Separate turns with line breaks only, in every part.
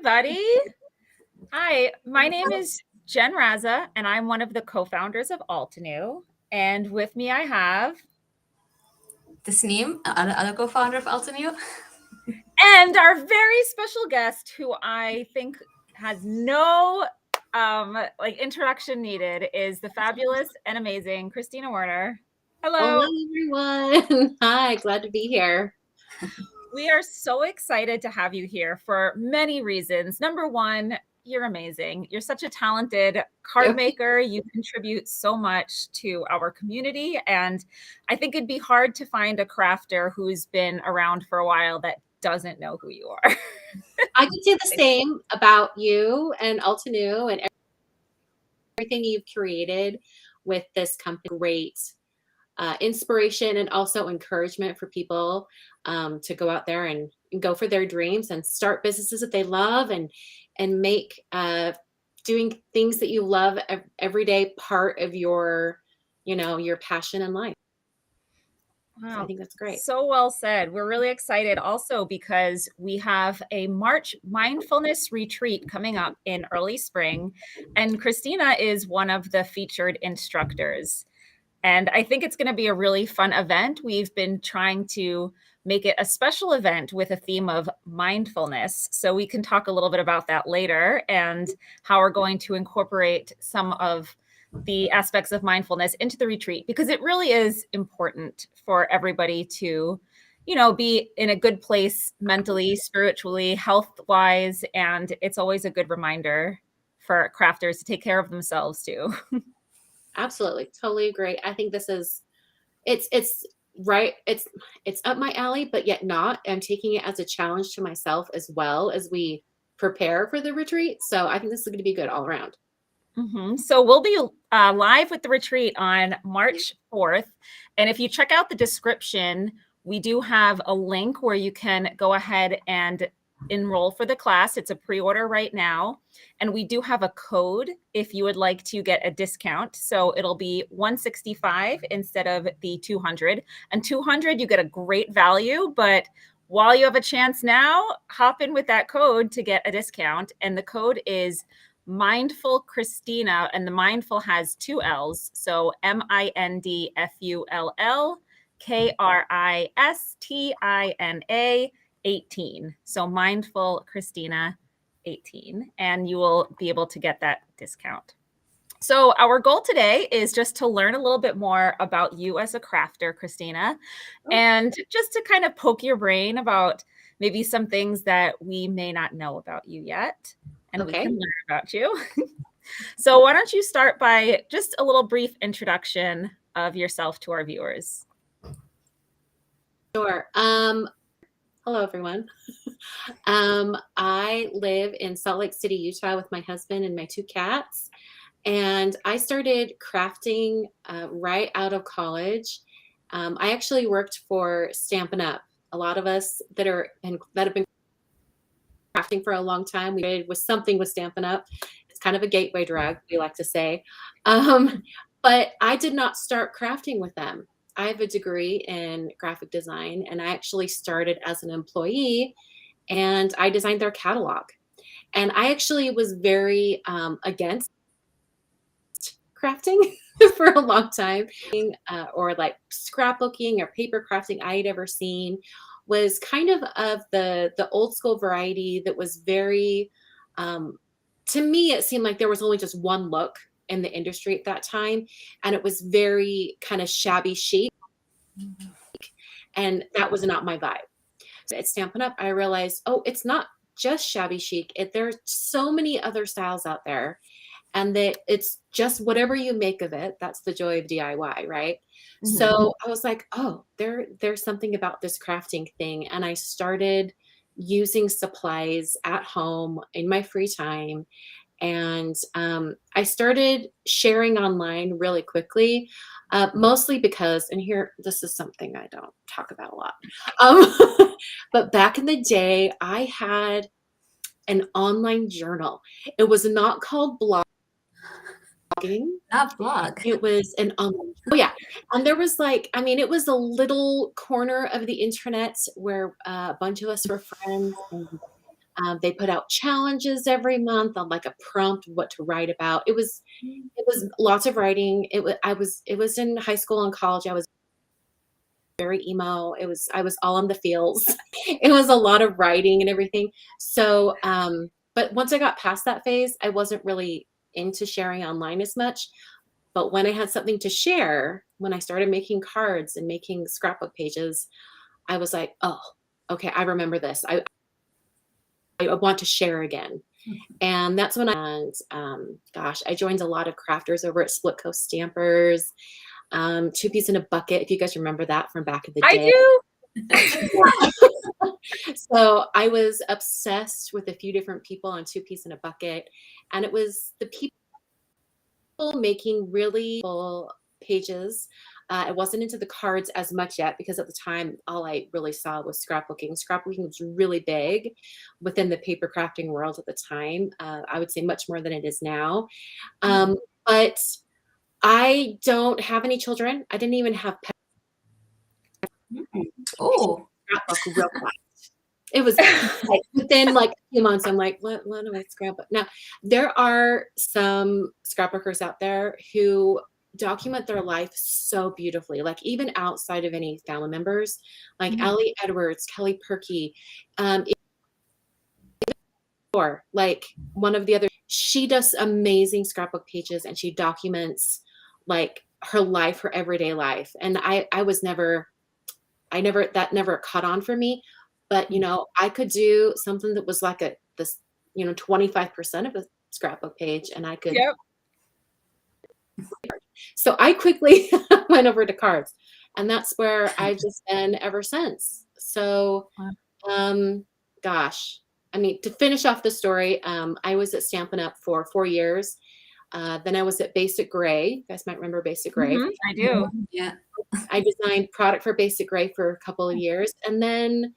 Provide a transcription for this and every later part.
everybody. Hi, my name is Jen Raza, and I'm one of the co-founders of Altenew. And with me, I have
Tasnim, other co-founder of Altenew.
and our very special guest, who I think has no introduction needed, is the fabulous and amazing Kristina Werner. Hello.
Hello, everyone. Hi, glad to be here.
We are so excited to have you here for many reasons. Number one, you're amazing. You're such a talented card maker. You contribute so much to our community. And I think it'd be hard to find a crafter who's been around for a while that doesn't know who you are.
I could say the same about you and Altenew and everything you've created with this company. Great inspiration and also encouragement for people to go out there and go for their dreams and start businesses that they love and make doing things that you love every day part of your passion in life.
Wow.
So I think that's great.
So well said. We're really excited also because we have a March Mindfulness Retreat coming up in early spring, and Kristina is one of the featured instructors. And I think it's going to be a really fun event. We've been trying to make it a special event with a theme of mindfulness. So we can talk a little bit about that later and how we're going to incorporate some of the aspects of mindfulness into the retreat, because it really is important for everybody to, be in a good place mentally, spiritually, health-wise. And it's always a good reminder for crafters to take care of themselves too.
Absolutely. Totally agree. I think this is, it's right. It's up my alley, but yet not. I'm taking it as a challenge to myself as well as we prepare for the retreat. So I think this is going to be good all around.
Mm-hmm. So we'll be live with the retreat on March 4th. And if you check out the description, we do have a link where you can go ahead and enroll for the class. It's a pre-order right now. And we do have a code if you would like to get a discount. So it'll be $165 instead of the $200. And $200, you get a great value. But while you have a chance now, hop in with that code to get a discount. And the code is Mindful Kristina, and the mindful has two L's. So MindfulKristina 18. So Mindful Kristina 18, and you will be able to get that discount. So our goal today is just to learn a little bit more about you as a crafter, Kristina, and just to kind of poke your brain about maybe some things that we may not know about you yet. And we can learn about you. So why don't you start by just a little brief introduction of yourself to our viewers?
Sure. Hello, everyone. I live in Salt Lake City, Utah with my husband and my two cats. And I started crafting right out of college. I actually worked for Stampin' Up. A lot of us that have been crafting for a long time, we did with something with Stampin' Up. It's kind of a gateway drug, we like to say. But I did not start crafting with them. I have a degree in graphic design, and I actually started as an employee, and I designed their catalog. And I actually was very against crafting for a long time, or like scrapbooking or paper crafting I had ever seen. Was kind of the old school variety that was very, to me, it seemed like there was only just one look in the industry at that time. And it was very kind of shabby chic. And that was not my vibe. So at Stampin' Up, I realized, it's not just shabby chic. There's so many other styles out there. And that it's just whatever you make of it. That's the joy of DIY, right? Mm-hmm. So I was like, there's something about this crafting thing. And I started using supplies at home in my free time. And I started sharing online really quickly, mostly because, and here, this is something I don't talk about a lot. But back in the day, I had an online journal. It was not called blog.
Not blog.
It was an and there was it was a little corner of the internet where a bunch of us were friends, They put out challenges every month on like a prompt what to write about. It was lots of writing. It was in high school and college. I was very emo. I was all on the feels. It was a lot of writing and everything. So, but once I got past that phase, I wasn't really into sharing online as much. But when I had something to share, when I started making cards and making scrapbook pages, I was like, oh, okay, I remember this. I want to share again. And that's when gosh, I joined a lot of crafters over at Split Coast Stampers, Two Piece in a Bucket, if you guys remember that from back in the day.
I
do. So I was obsessed with a few different people on Two Piece in a Bucket. And it was the people making really cool pages. I wasn't into the cards as much yet because at the time, all I really saw was scrapbooking. Scrapbooking was really big within the paper crafting world at the time. I would say much more than it is now. But I don't have any children. I didn't even have pets.
Oh,
Scrapbook real fast. It was like within like a few months, I'm like, what do I scrapbook? Now, there are some scrapbookers out there who document their life so beautifully, like even outside of any family members, like Ellie Edwards, Kelly Perky, or like one of the other, she does amazing scrapbook pages and she documents like her life, her everyday life. And that never caught on for me, but you know, I could do something that was like this, you know, 25% of a scrapbook page and I could.
Yep.
So I quickly went over to cards and that's where I've just been ever since. So, gosh, I mean, to finish off the story, I was at Stampin' Up for 4 years. Then I was at Basic Gray. You guys might remember Basic Gray.
I do.
Yeah.
I designed product for Basic Gray for a couple of years. And then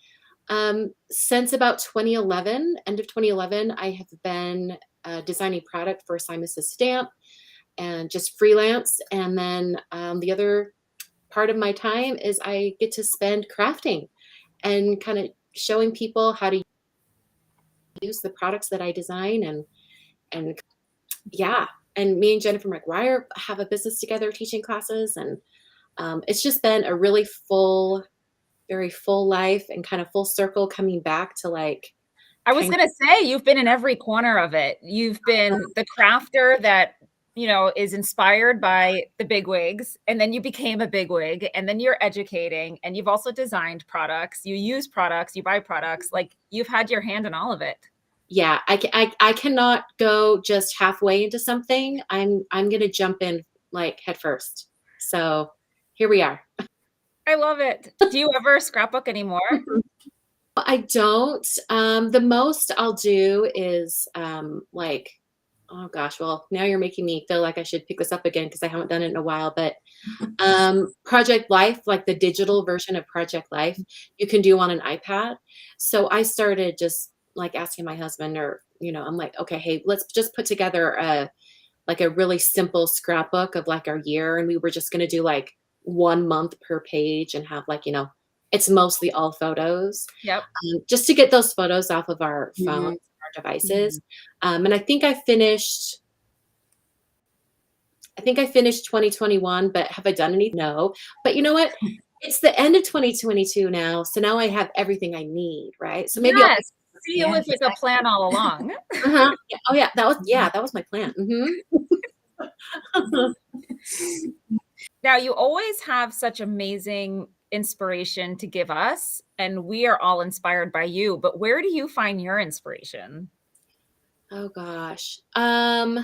since about 2011, end of 2011, I have been designing product for Simon Says Stamp and just freelance. And then the other part of my time is I get to spend crafting and kind of showing people how to use the products that I design and yeah. And me and Jennifer McGuire have a business together teaching classes. And it's just been a really very full life and kind of full circle coming back to like.
I was going to say, you've been in every corner of it. You've been the crafter that, you know, is inspired by the bigwigs, and then you became a bigwig, and then you're educating, and you've also designed products. You use products, you buy products. Like you've had your hand in all of it.
Yeah, I cannot go just halfway into something. I'm going to jump in like head first. So here we are.
I love it. Do you ever scrapbook anymore?
I don't. The most I'll do is like, oh gosh, well, now you're making me feel like I should pick this up again because I haven't done it in a while. But Project Life, like the digital version of Project Life, you can do on an iPad. So I started just like asking my husband, or, you know, I'm like, okay, hey, let's just put together a really simple scrapbook of like our year. And we were just going to do like 1 month per page and have like, you know, it's mostly all photos.
Yep.
Just to get those photos off of our phones, our devices. And I think I finished 2021, but have I done anything? No. But you know what? It's the end of 2022 now. So now I have everything I need, right? So maybe
yes. See, it was like a plan all along.
Yeah. Oh yeah, that was my plan.
Now, you always have such amazing inspiration to give us, and we are all inspired by you. But where do you find your inspiration?
Oh gosh. I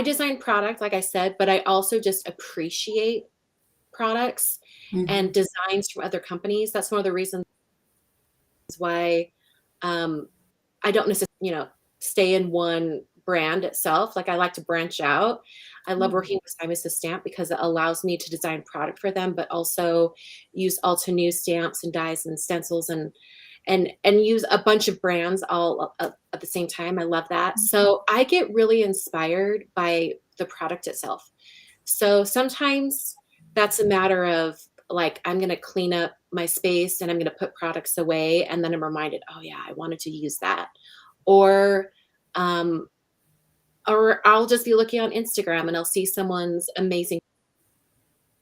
design product, like I said, but I also just appreciate products and designs from other companies. That's one of the reasons why I don't necessarily, you know, stay in one brand itself. Like I like to branch out. I love working with Simon Says Stamp because it allows me to design product for them, but also use Alta New stamps and dies and stencils and use a bunch of brands all at the same time. I love that. So I get really inspired by the product itself. So sometimes that's a matter of like I'm going to clean up my space and I'm going to put products away. And then I'm reminded, oh yeah, I wanted to use that. Or, or I'll just be looking on Instagram and I'll see someone's amazing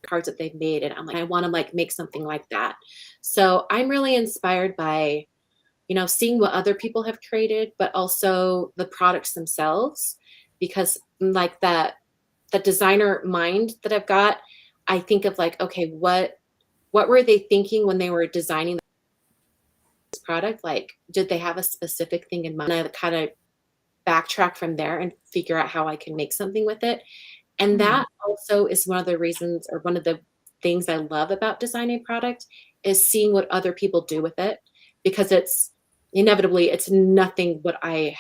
cards that they've made. And I'm like, I want to like make something like that. So I'm really inspired by, you know, seeing what other people have created, but also the products themselves, because like that designer mind that I've got, I think of like, okay, what were they thinking when they were designing this product? Like, did they have a specific thing in mind? I kind of backtrack from there and figure out how I can make something with it. And that also is one of the reasons, or one of the things I love about designing product, is seeing what other people do with it, because it's inevitably, it's nothing what I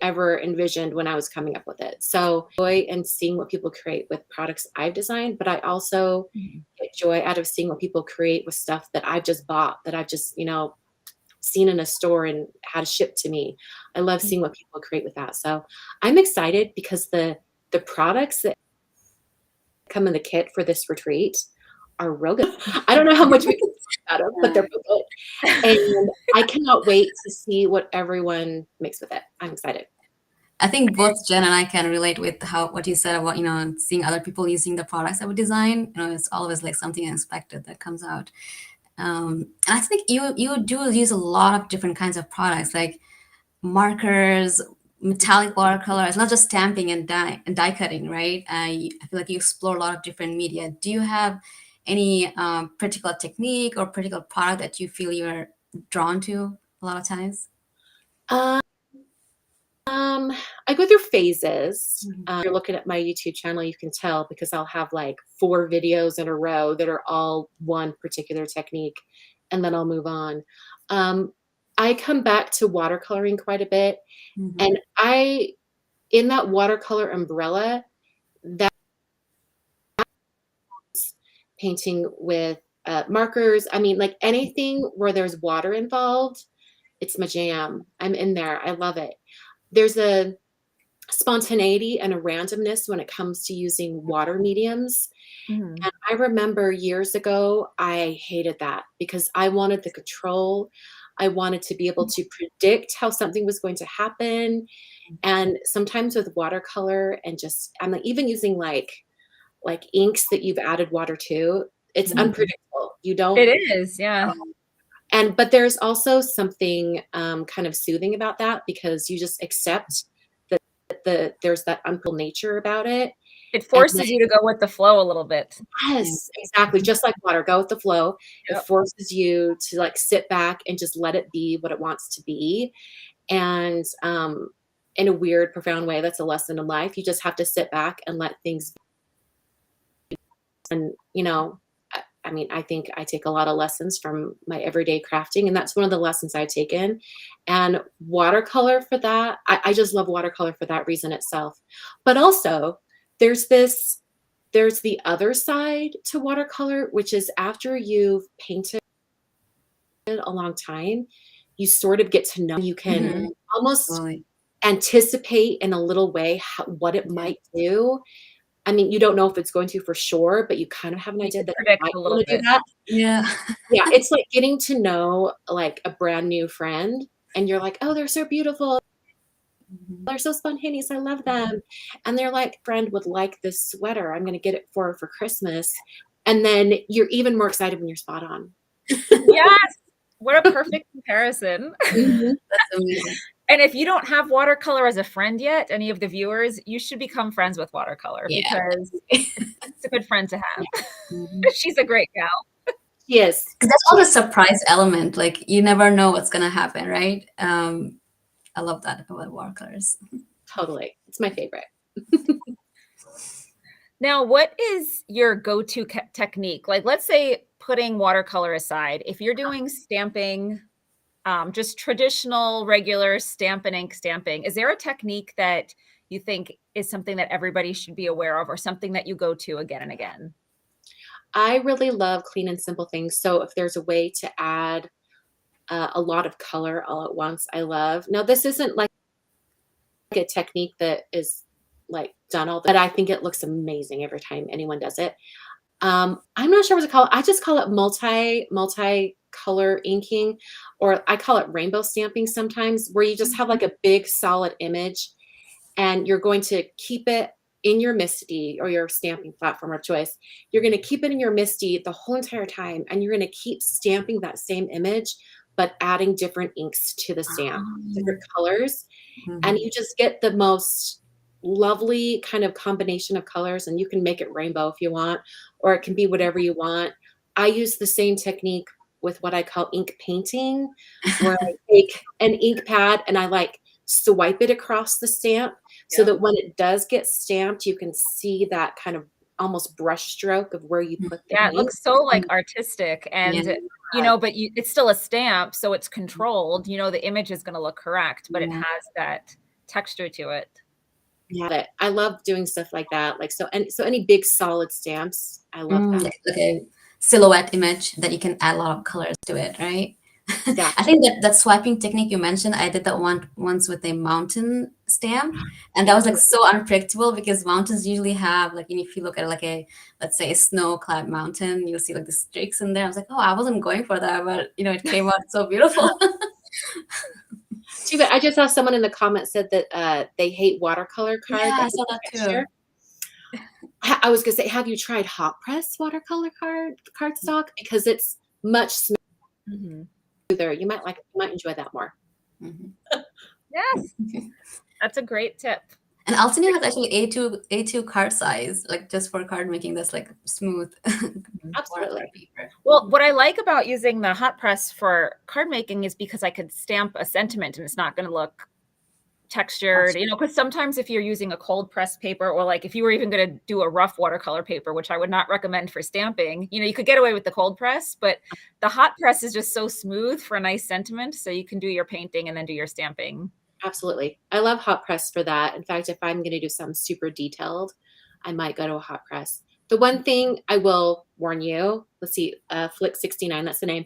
ever envisioned when I was coming up with it. So joy in seeing what people create with products I've designed, but I also get joy out of seeing what people create with stuff that I've just bought, that I've just, you know, seen in a store and had shipped to me. I love seeing what people create with that. So I'm excited because the products that come in the kit for this retreat are real good. I don't know how much we can talk about them, but they're real good. And I cannot wait to see what everyone makes with it. I'm excited.
I think both Jen and I can relate with what you said about, you know, seeing other people using the products that we design. You know, it's always like something unexpected that comes out. And I think you do use a lot of different kinds of products, like markers, metallic watercolors, not just stamping and die cutting, right? I feel like you explore a lot of different media. Do you have any particular technique or particular product that you feel you're drawn to a lot of times?
I go through phases. If you're looking at my YouTube channel, you can tell, because I'll have like 4 videos in a row that are all one particular technique, and then I'll move on. I come back to watercoloring quite a bit. And in that watercolor umbrella, that's painting with markers. I mean, like anything where there's water involved, it's my jam. I'm in there. I love it. There's a spontaneity and a randomness when it comes to using water mediums. And I remember years ago, I hated that because I wanted the control. I wanted to be able to predict how something was going to happen. And sometimes with watercolor, and just, I'm like, even using like inks that you've added water to, it's unpredictable. You don't.
It is, yeah.
But there's also something kind of soothing about that, because you just accept that there's that unpredictable nature about it.
It forces you to go with the flow a little bit.
Yes, exactly. Just like water, go with the flow. It forces you to like sit back and just let it be what it wants to be. And in a weird, profound way, that's a lesson in life. You just have to sit back and let things be. And, you know, I mean, I think I take a lot of lessons from my everyday crafting, and that's one of the lessons I've taken. And watercolor for that, I just love watercolor for that reason itself. But also, there's the other side to watercolor, which is after you've painted a long time, you sort of get to know, you can almost anticipate in a little way what it might do. I mean, you don't know if it's going to for sure, but you kind of have an idea that it might want to do that.
Yeah.
Yeah, it's like getting to know like a brand new friend, and you're like, oh, they're so beautiful. They're so spontaneous. I love them. And they're like, friend would like this sweater. I'm going to get it for her for Christmas. And then you're even more excited when you're spot on.
Yes. What a perfect comparison.
That's amazing.
And if you don't have watercolor as a friend yet, any of the viewers, you should become friends with watercolor, because it's a good friend to have. She's a great gal.
Yes.
Because that's all the surprise element. Like, you never know what's going to happen, right? I love that about watercolors.
Totally. It's my favorite.
Now, what is your go-to technique? Like, let's say, putting watercolor aside, if you're doing stamping, just traditional, regular stamp and ink stamping, is there a technique that you think is something that everybody should be aware of, or something that you go to again and again?
I really love clean and simple things. So if there's a way to add a lot of color all at once, I love. Now, this isn't like a technique that is like done all, but I think it looks amazing every time anyone does it. I'm not sure what to call it. I just call it multi-color inking, or I call it rainbow stamping sometimes, where you just have like a big solid image and you're going to keep it in your MISTI or your stamping platform of choice. You're going to keep it in your MISTI the whole entire time, and you're going to keep stamping that same image, but adding different inks to the stamp, different colors. And you just get the most lovely kind of combination of colors, and you can make it rainbow if you want, or it can be whatever you want. I use the same technique with what I call ink painting, where I take an ink pad and I like swipe it across the stamp so that when it does get stamped, you can see that kind of almost brush stroke of where you put the
Yeah, it
paint.
looks so like artistic, and you know, but it's still a stamp, so it's controlled. You know, the image is going to look correct, but it has that texture to it.
Yeah, I love doing stuff like that. Like so any big solid stamps, I love that.
Like a silhouette image that you can add a lot of colors to it, right?
Yeah.
I think that swiping technique you mentioned, I did that once with a mountain stamp, and that was like so unpredictable because mountains usually have like, if you look at like a, let's say, a snow-clad mountain, you'll see like the streaks in there. I was like, oh, I wasn't going for that, but it came out so beautiful.
Too bad. I just saw someone in the comments said that they hate watercolor cards.
Yeah, I saw that too.
I was gonna say, have you tried hot press watercolor cardstock? Because it's much smoother. You might enjoy that more.
Yes, that's a great tip.
And Alcine has actually A2 card size, like just for card making. That's like smooth.
Absolutely.
Paper.
Well, what I like about using the hot press for card making is because I could stamp a sentiment and it's not going to look textured, because sometimes if you're using a cold press paper, or like if you were even going to do a rough watercolor paper, which I would not recommend for stamping, you could get away with the cold press, but the hot press is just so smooth for a nice sentiment. So you can do your painting and then do your stamping.
Absolutely. I love hot press for that. In fact, if I'm going to do something super detailed, I might go to a hot press. The one thing I will warn you, let's see, Flick 69, that's the name.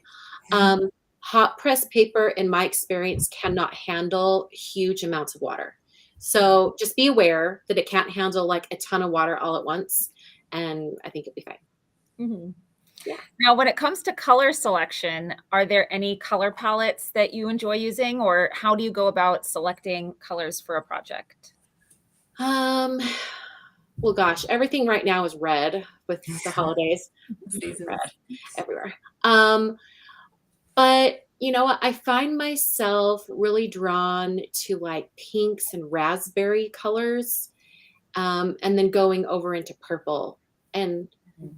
Hot press paper, in my experience, cannot handle huge amounts of water. So just be aware that it can't handle like a ton of water all at once. And I think it'll be fine.
Yeah. Now, when it comes to color selection, are there any color palettes that you enjoy using, or how do you go about selecting colors for a project?
Well, gosh, everything right now is red with the holidays. Red everywhere. But you know what? I find myself really drawn to like pinks and raspberry colors, and then going over into purple. And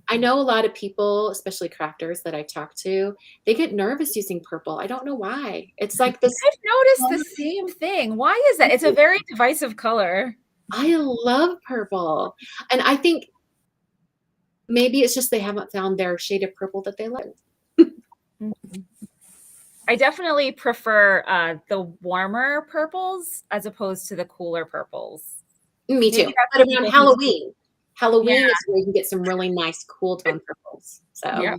I know a lot of people, especially crafters that I talk to, they get nervous using purple. I don't know why. It's like this.
I've noticed the same thing. Why is that? It's a very divisive color.
I love purple. And I think maybe it's just they haven't found their shade of purple that they like.
I definitely prefer the warmer purples as opposed to the cooler purples.
Me too. But around Halloween. Halloween is where you can get some really nice cool tone purples. So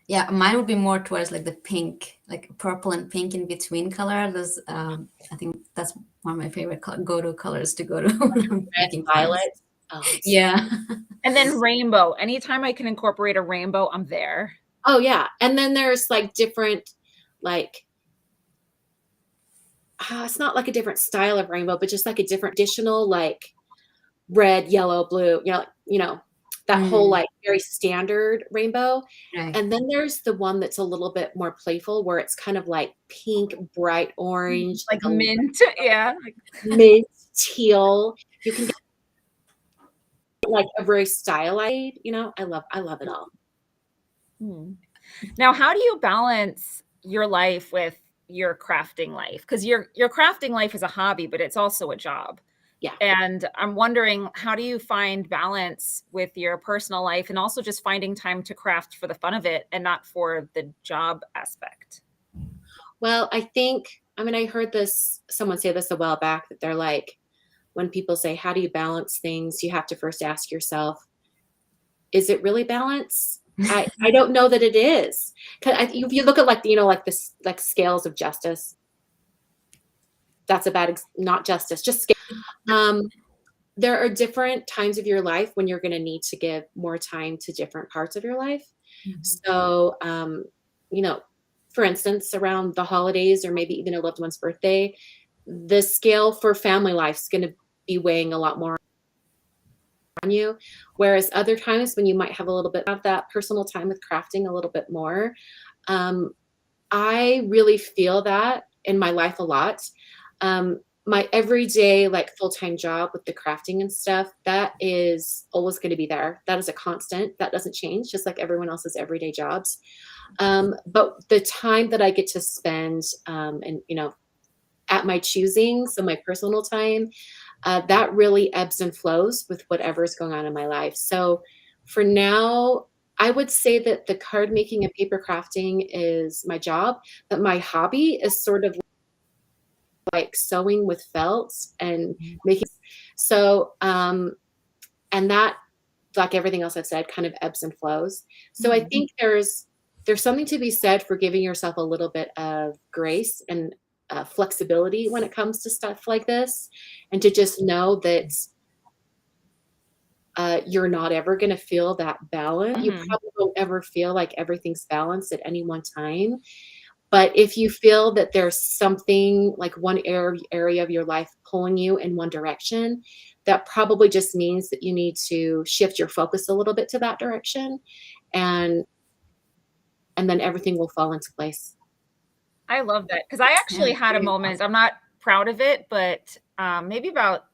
yeah, mine would be more towards like the pink, like purple and pink in between color. Those, I think that's one of my favorite go-to colors to go to.
Red, violet.
Oh, yeah.
And then rainbow. Anytime I can incorporate a rainbow, I'm there.
Oh yeah. And then there's like different, like, it's not like a different style of rainbow, but just like a different additional, like red, yellow, blue, that whole like very standard rainbow. Right. And then there's the one that's a little bit more playful, where it's kind of like pink, bright orange,
like mint.
Mint, teal. You can get like a very stylized, I love it all.
Now, how do you balance your life with your crafting life? Because your crafting life is a hobby, but it's also a job. Yeah. And I'm wondering, how do you find balance with your personal life and also just finding time to craft for the fun of it and not for the job aspect?
Well, I heard someone say this a while back, that they're like, when people say, how do you balance things? You have to first ask yourself, is it really balance? I don't know that it is. Because if you look at like this, like scales of justice, that's a bad, not justice, just scale. there are different times of your life when you're going to need to give more time to different parts of your life. So, for instance, around the holidays or maybe even a loved one's birthday, the scale for family life is going to be weighing a lot more on you. Whereas other times when you might have a little bit of that personal time with crafting a little bit more, I really feel that in my life a lot. My everyday, like, full-time job with the crafting and stuff, that is always going to be there. That is a constant. That doesn't change, just like everyone else's everyday jobs. But the time that I get to spend, and at my choosing, so my personal time, that really ebbs and flows with whatever's going on in my life. So for now, I would say that the card making and paper crafting is my job, but my hobby is sort of like sewing with felt and making. So, and that, like everything else I've said, kind of ebbs and flows. So I think there's something to be said for giving yourself a little bit of grace and flexibility when it comes to stuff like this, and to just know that you're not ever going to feel that balance. You probably won't ever feel like everything's balanced at any one time. But if you feel that there's something, like one area of your life pulling you in one direction, that probably just means that you need to shift your focus a little bit to that direction, and then everything will fall into place.
I love that, because I actually had a moment, I'm not proud of it, but maybe about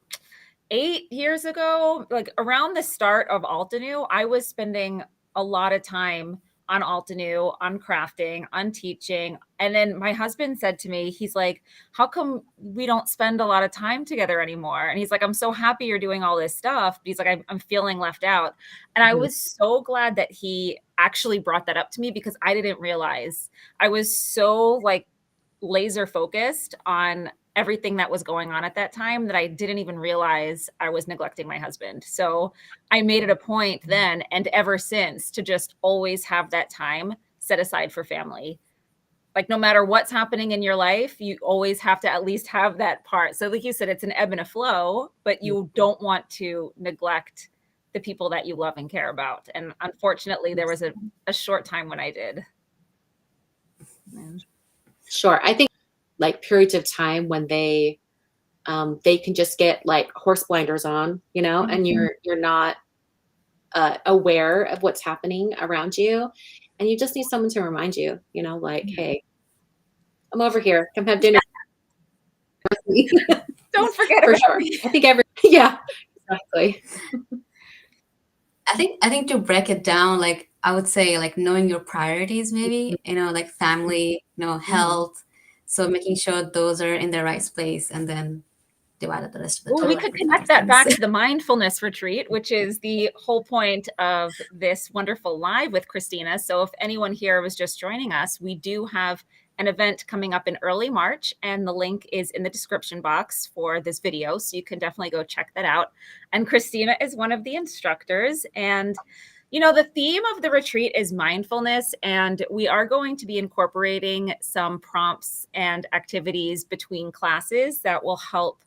8 years ago, like around the start of Altenew, I was spending a lot of time on Altenew, on crafting, on teaching. And then my husband said to me, he's like, how come we don't spend a lot of time together anymore? And he's like, I'm so happy you're doing all this stuff. But he's like, I'm feeling left out. And I was so glad that he actually brought that up to me, because I didn't realize. I was so like laser focused on everything that was going on at that time that I didn't even realize I was neglecting my husband. So I made it a point then and ever since to just always have that time set aside for family. Like, no matter what's happening in your life, you always have to at least have that part. So like you said, it's an ebb and a flow, but you don't want to neglect the people that you love and care about. And unfortunately, there was a short time when I did.
Sure. I think like periods of time when they can just get like horse blinders on, and you're not aware of what's happening around you, and you just need someone to remind you, like, hey, I'm over here, come have dinner.
Don't forget
For
about
sure.
me.
I think yeah, exactly.
I think to break it down, like I would say, like knowing your priorities, maybe, like family, health. So making sure those are in the right place, and then divided the rest of the time.
We could connect that back to the mindfulness retreat, which is the whole point of this wonderful live with Kristina. So if anyone here was just joining us, we do have an event coming up in early March, and the link is in the description box for this video. So you can definitely go check that out. And Kristina is one of the instructors, and the theme of the retreat is mindfulness, and we are going to be incorporating some prompts and activities between classes that will help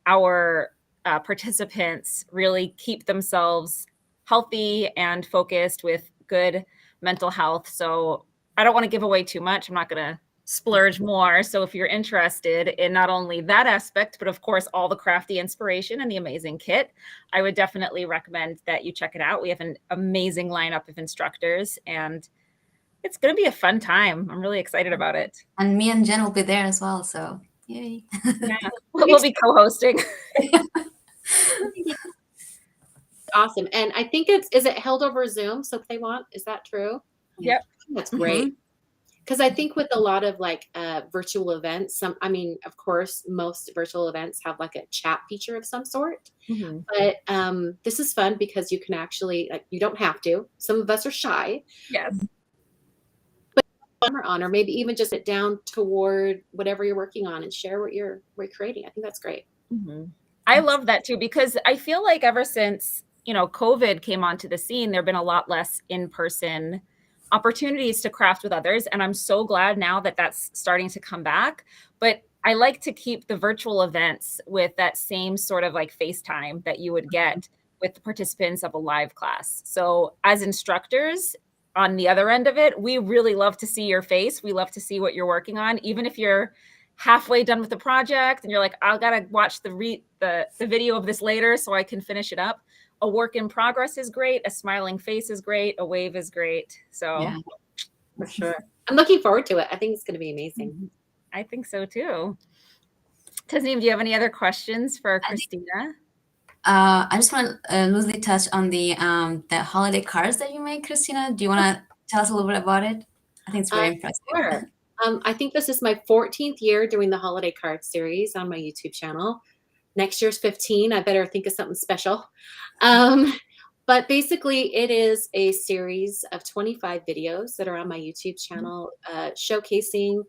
our participants really keep themselves healthy and focused with good mental health. So I don't want to give away too much. I'm not going to splurge more. So if you're interested in not only that aspect, but of course, all the crafty inspiration and the amazing kit, I would definitely recommend that you check it out. We have an amazing lineup of instructors, and it's going to be a fun time. I'm really excited about it.
And me and Jen will be there as well. So yay.
Yeah, we'll be co-hosting.
Awesome. And I think is it held over Zoom? So if they want, is that true?
Yep.
That's great. Because I think with a lot of like virtual events, of course, most virtual events have like a chat feature of some sort. But this is fun because you can actually, like, you don't have to. Some of us are shy.
Yes.
But camera on, or maybe even just sit down toward whatever you're working on and share what you're recreating. I think that's great.
I love that too, because I feel like ever since, COVID came onto the scene, there've been a lot less in-person opportunities to craft with others. And I'm so glad now that that's starting to come back. But I like to keep the virtual events with that same sort of like FaceTime that you would get with the participants of a live class. So as instructors on the other end of it, we really love to see your face. We love to see what you're working on, even if you're halfway done with the project and you're like, I gotta watch the video of this later so I can finish it up. A work in progress is great. A smiling face is great. A wave is great. So
Yeah.
For sure. I'm looking forward to it. I think it's going to be amazing.
I think so too. Tasnim, do you have any other questions for Kristina?
I just want to loosely touch on the holiday cards that you make, Kristina. Do you want to tell us a little bit about it? I think it's very impressive.
Sure. I think this is my 14th year doing the holiday card series on my YouTube channel. Next year's 15. I better think of something special. But basically, it is a series of 25 videos that are on my YouTube channel showcasing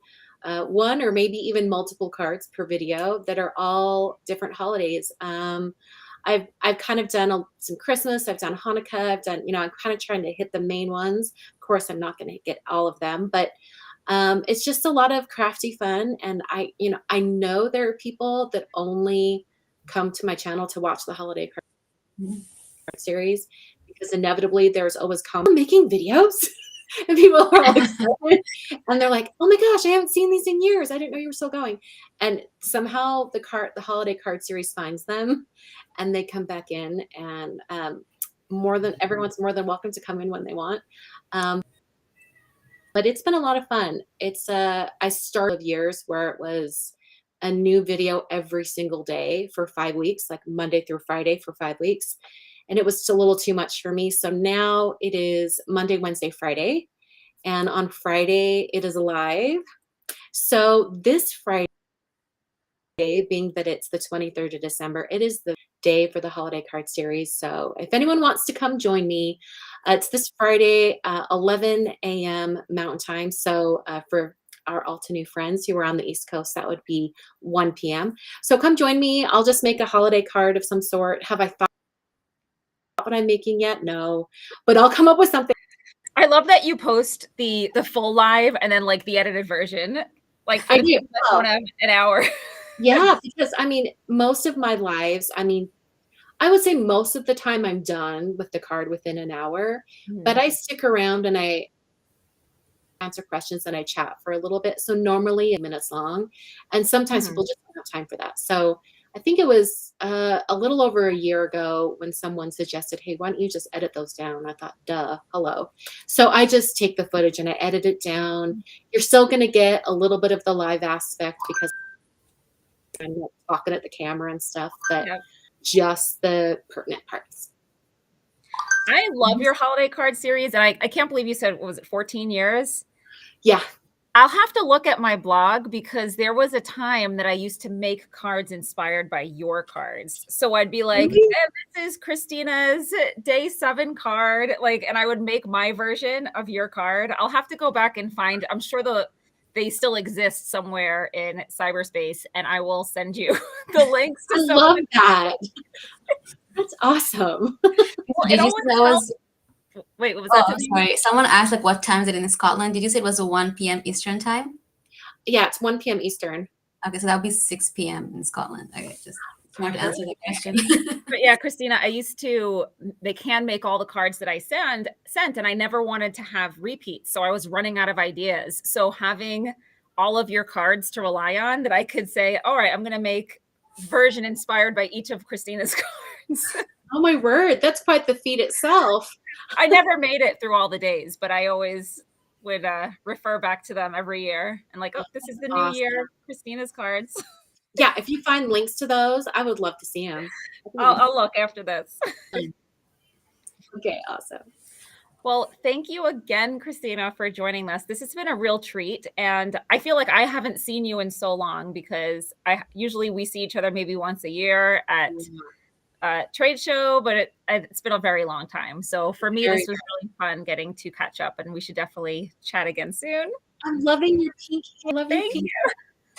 one or maybe even multiple cards per video that are all different holidays. I've kind of done some Christmas. I've done Hanukkah. I've done, I'm kind of trying to hit the main ones. Of course, I'm not going to get all of them, but it's just a lot of crafty fun. And I know there are people that only come to my channel to watch the holiday card series because inevitably there's always making videos and people are all excited and they're like, oh my gosh, I haven't seen these in years. I didn't know you were still going. And somehow the holiday card series finds them and they come back in, and everyone's more than welcome to come in when they want. But it's been a lot of fun. I started years where it was a new video every single day for 5 weeks, like Monday through Friday for 5 weeks. And it was a little too much for me. So now it is Monday, Wednesday, Friday. And on Friday, it is live. So this Friday, being that it's the 23rd of December, it is the day for the holiday card series. So if anyone wants to come join me, it's this Friday, 11 a.m. Mountain Time. So for our Alta new friends who are on the East Coast, that would be 1 p.m. So come join me. I'll just make a holiday card of some sort. Have I thought what I'm making yet? No, but I'll come up with something.
I love that you post the full live and then like the edited version. Like I do. One of an hour.
Yeah, because most of my lives, I would say most of the time I'm done with the card within an hour, but I stick around and I answer questions and I chat for a little bit. So normally minutes long, and sometimes people just don't have time for that. So I think it was a little over a year ago when someone suggested, hey, why don't you just edit those down? I thought, duh, hello. So I just take the footage and I edit it down. You're still going to get a little bit of the live aspect because I'm talking at the camera and stuff, but just the pertinent parts.
I love your holiday card series. And I can't believe you said, what was it, 14 years?
Yeah.
I'll have to look at my blog because there was a time that I used to make cards inspired by your cards. So I'd be like, hey, this is Kristina's day 7 card. Like, and I would make my version of your card. I'll have to go back and find, I'm sure they still exist somewhere in cyberspace, and I will send you the links to
I love that. That's awesome.
Wait, what was that?
Sorry. Someone asked like what time is it in Scotland? Did you say it was a 1 p.m. Eastern time?
Yeah, it's 1 p.m. Eastern.
Okay, so that would be 6 p.m. in Scotland. Okay, just wanted to answer the question.
But yeah, Kristina, they can make all the cards that I sent, and I never wanted to have repeats. So I was running out of ideas. So having all of your cards to rely on that I could say, all right, I'm going to make version inspired by each of Kristina's cards.
Oh my word, that's quite the feat itself.
I never made it through all the days, but I always would refer back to them every year and like, oh, this is the new year, Kristina's cards.
Yeah, if you find links to those, I would love to see them.
I'll look after this.
Okay, awesome.
Well, thank you again, Kristina, for joining us. This has been a real treat. And I feel like I haven't seen you in so long because usually we see each other maybe once a year at trade show, but it's been a very long time. So for me, this was really fun getting to catch up, and we should definitely chat again soon.
I'm loving your pink. I love your pink.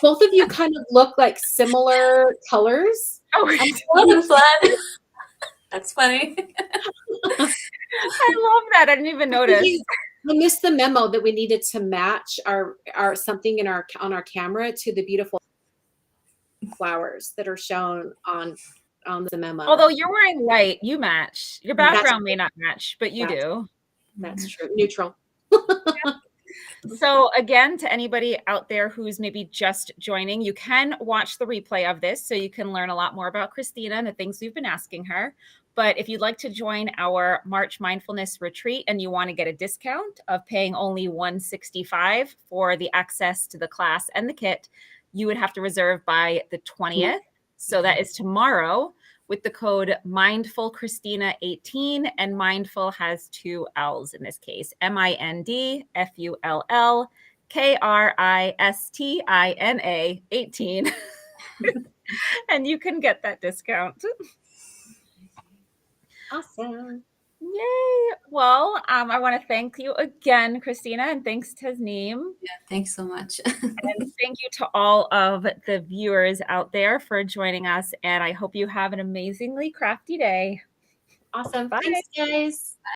Both of you kind of look like similar colors.
Oh,
that's fun. That's funny.
I love that. I didn't even notice.
I missed the memo that we needed to match our something on our camera to the beautiful flowers that are shown on the memo.
Although you're wearing white, you match. Your background may not match, but you do.
That's true. Neutral.
So again, to anybody out there who's maybe just joining, you can watch the replay of this so you can learn a lot more about Kristina and the things we've been asking her. But if you'd like to join our March Mindfulness Retreat and you want to get a discount of paying only $165 for the access to the class and the kit, you would have to reserve by the 20th. So that is tomorrow, with the code MindfulKristina18, and mindful has 2 L's in this case, MindfulKristina 18. And you can get that discount.
Awesome.
Yay. Well, I want to thank you again, Kristina, and thanks, Tasnim.
Yeah, thanks so much.
And thank you to all of the viewers out there for joining us. And I hope you have an amazingly crafty day.
Awesome.
Bye.
Thanks, guys.